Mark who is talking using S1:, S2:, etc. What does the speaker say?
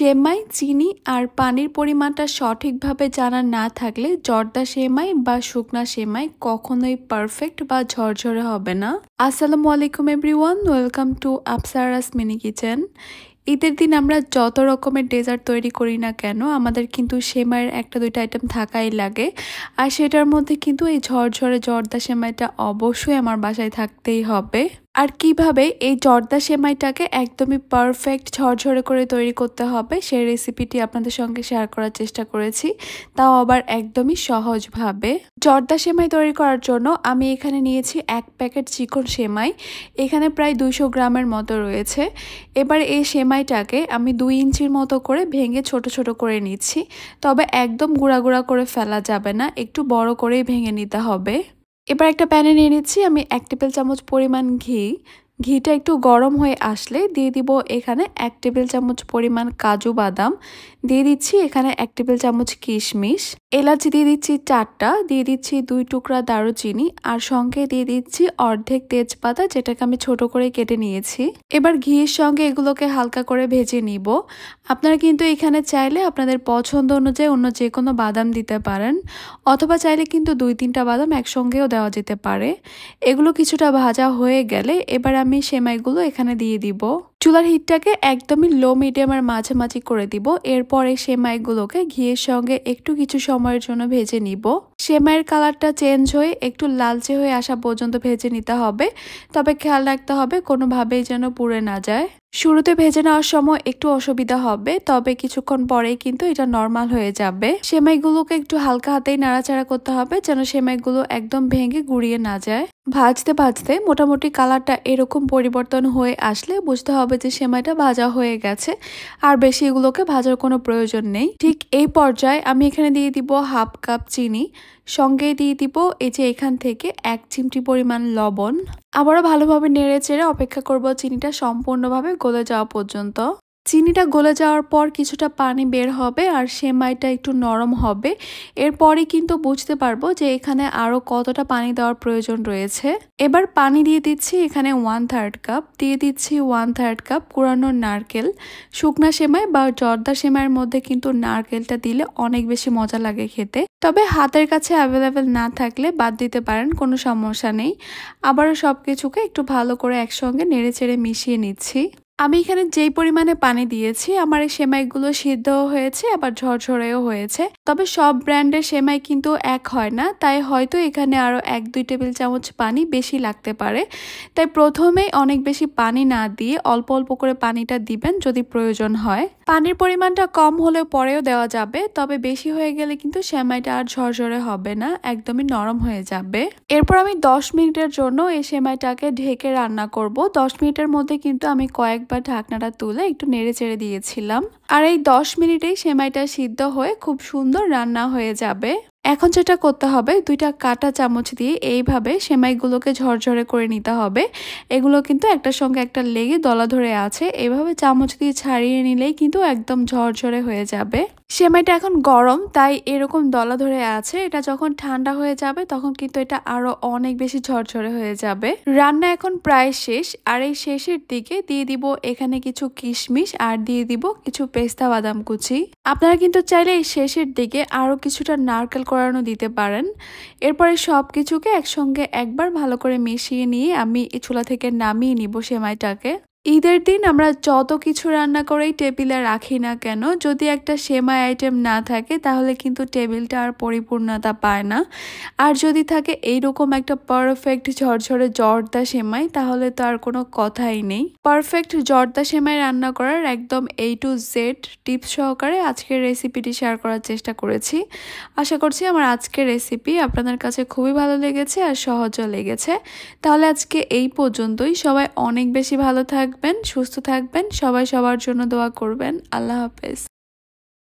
S1: সেমাই, চিনি আর পানির পরিমাণটা সঠিকভাবে জানা না থাকলে জর্দা সেমাই বা শুকনা সেমাই কখনোই পারফেক্ট বা ঝরঝরে হবে না। আসসালামু আলাইকুম everyone, welcome to Afsara's mini kitchen. ঈদের দিন আমরা যত রকমের ডেজার্ট তৈরি করি না কেন, আমাদের কিন্তু সেমাইয়ের একটা দুইটা আইটেম থাকাই লাগে। আর সেটার মধ্যে কিন্তু এই ঝরঝরে জর্দা সেমাইটা অবশ্যই আমার বাসায় থাকতেই হবে। আর কিভাবে এই জর্দা সেমাইটাকে একদমই পারফেক্ট ঝরঝরে করে তৈরি করতে হবে সেই রেসিপিটি আপনাদের সঙ্গে শেয়ার করার চেষ্টা করেছি, তাও আবার একদমই সহজভাবে। জর্দা সেমাই তৈরি করার জন্য আমি এখানে নিয়েছি 1 প্যাকেট চিকন সেমাই, এখানে প্রায় 200 গ্রামের মতো রয়েছে। এবার এই সেমাইটাকে আমি 2 ইঞ্চির মতো করে ভেঙে ছোট ছোট করে নিচ্ছি, তবে একদম গুঁড়া গুঁড়া করে ফেলা যাবে না, একটু বড় করেই ভেঙে নিতে হবে। এবার একটা প্যানে নিয়ে নিচ্ছি আমি 1 টেবিল চামচ পরিমাণ ঘি। ঘিটা একটু গরম হয়ে আসলে দিয়ে দিব এখানে 1 টেবিল চামচ পরিমাণ কাজু বাদাম, দিয়ে দিচ্ছি এখানে 1 টেবিল চামচ কিশমিশ, এলাচি দিয়ে দিচ্ছি 4টা, দিয়ে দিচ্ছি 2 টুকরা দারুচিনি আর সঙ্গে দিয়ে দিচ্ছি অর্ধেক তেজপাতা, যেটাকে আমি ছোট করে কেটে নিয়েছি। এবার ঘিয়ের সঙ্গে এগুলোকে হালকা করে ভেজে নিব। আপনারা কিন্তু এখানে চাইলে আপনাদের পছন্দ অনুযায়ী অন্য যে কোনো বাদাম দিতে পারেন, অথবা চাইলে কিন্তু 2-3টা বাদাম একসঙ্গেও দেওয়া যেতে পারে। এগুলো কিছুটা ভাজা হয়ে গেলে এবার আমি সেমাইগুলো এখানে দিয়ে দিব। চুলার হিটটাকে একদমই লো মিডিয়ামের মাঝামাঝি করে দিব। এরপরে সেমাইগুলোকে ঘিয়ের সঙ্গে একটু কিছু সময়ের জন্য ভেজে নিব। সেমাইয়ের কালারটা চেঞ্জ হয়ে একটু লালচে হয়ে আসা পর্যন্ত ভেজে নিতে হবে, তবে খেয়াল রাখতে হবে কোনোভাবেই যেন পুড়ে না যায়। শুরুতে ভেজে নেওয়ার সময় একটু অসুবিধা হবে, তবে কিছুক্ষণ পরেই কিন্তু এটা নর্মাল হয়ে যাবে। সেমাইগুলোকে একটু হালকা হাতেই নাড়াচাড়া করতে হবে যেন সেমাইগুলো একদম ভেঙে গুঁড়িয়ে না যায়। ভাজতে ভাজতে মোটামুটি কালারটা এরকম পরিবর্তন হয়ে আসলে বুঝতে হবে যে সেমাইটা ভাজা হয়ে গেছে, আর বেশি এগুলোকে ভাজার কোনো প্রয়োজন নেই। ঠিক এই পর্যায়ে আমি এখানে দিয়ে দিব 1/2 কাপ চিনি, সঙ্গে দিয়ে দিব এই যে এখান থেকে 1 চিমটি পরিমাণ লবণ। আবারও ভালোভাবে নেড়ে চেড়ে অপেক্ষা করব চিনিটা সম্পূর্ণভাবে গলে যাওয়া পর্যন্ত। চিনিটা গলে যাওয়ার পর কিছুটা পানি বের হবে আর সেমাইটা একটু নরম হবে। এরপরই কিন্তু বুঝতে পারবো যে এখানে আরো কতটা পানি দেওয়ার প্রয়োজন রয়েছে। এবার পানি দিয়ে দিচ্ছি এখানে 1/3 কাপ, দিয়ে দিচ্ছি 1/3 কাপ কুড়ানো নারকেল। শুকনা সেমাই বা জর্দা সেমাইয়ের মধ্যে কিন্তু নারকেলটা দিলে অনেক বেশি মজা লাগে খেতে, তবে হাতের কাছে অ্যাভেলেবেল না থাকলে বাদ দিতে পারেন, কোনো সমস্যা নেই। আবারও সবকিছুকে একটু ভালো করে একসঙ্গে নেড়ে চেড়ে মিশিয়ে নিচ্ছি। আমি এখানে যেই পরিমাণে পানি দিয়েছি আমার এই সেমাইগুলো সিদ্ধও হয়েছে আবার ঝরঝরেও হয়েছে, তবে সব ব্র্যান্ডের সেমাই কিন্তু এক হয় না, তাই হয়তো এখানে আরও 1-2 টেবিল চামচ পানি বেশি লাগতে পারে। তাই প্রথমেই অনেক বেশি পানি না দিয়ে অল্প অল্প করে পানিটা দিবেন যদি প্রয়োজন হয়। পানির পরিমাণটা কম হলেও পরেও দেওয়া যাবে, তবে বেশি হয়ে গেলে কিন্তু সেমাইটা আর ঝরঝরে হবে না, একদমই নরম হয়ে যাবে। এরপর আমি 10 মিনিটের জন্য এই সেমাইটাকে ঢেকে রান্না করব। 10 মিনিটের মধ্যে কিন্তু আমি কয়েকবার ঢাকনাটা তুলে একটু নেড়ে চেড়ে দিয়েছিলাম, আর এই 10 মিনিটেই সেমাইটা সিদ্ধ হয়ে খুব সুন্দর রান্না হয়ে যাবে। এখন যেটা করতে হবে, 2টা কাঁটা চামচ দিয়ে এইভাবে সেমাইগুলোকে ঝরঝরে করে নিতে হবে। এগুলো কিন্তু একটার সঙ্গে একটা লেগে দলা ধরে আছে, এইভাবে চামচ দিয়ে ছাড়িয়ে নিলেই কিন্তু একদম ঝরঝরে হয়ে যাবে। সেমাইটা এখন গরম তাই এরকম দলা ধরে আছে, এটা যখন ঠান্ডা হয়ে যাবে তখন কিন্তু এটা আরো অনেক বেশি ঝরঝরে হয়ে যাবে। রান্না এখন প্রায় শেষ, আর এই শেষের দিকে দিয়ে দিব এখানে কিছু কিশমিশ আর দিয়ে দিব কিছু পেস্তা বাদাম কুচি। আপনারা কিন্তু চাইলে এই শেষের দিকে আরো কিছুটা নারকেল কোরানো দিতে পারেন। এরপরে সবকিছুকে একসঙ্গে একবার ভালো করে মিশিয়ে নিয়ে আমি এই চুলা থেকে নামিয়ে নিব সেমাইটাকে। ঈদের দিন আমরা যত কিছু রান্না করেই টেবিলে রাখি না কেন, যদি একটা সেমাই আইটেম না থাকে তাহলে কিন্তু টেবিলটা আর পরিপূর্ণতা পায় না। আর যদি থাকে এইরকম একটা পারফেক্ট ঝরঝরে জর্দা সেমাই, তাহলে তো আর কোনো কথাই নেই। পারফেক্ট জর্দা সেমাই রান্না করার একদম A to Z টিপস সহকারে আজকের রেসিপিটি শেয়ার করার চেষ্টা করেছি। আশা করছি আমার আজকের রেসিপি আপনাদের কাছে খুবই ভালো লেগেছে আর সহজও লেগেছে। তাহলে আজকে এই পর্যন্তই। সবাই অনেক বেশি ভালো থাকবেন, সুস্থ থাকবেন, সবাই সবার জন্য দোয়া করবেন। আল্লাহ হাফেজ।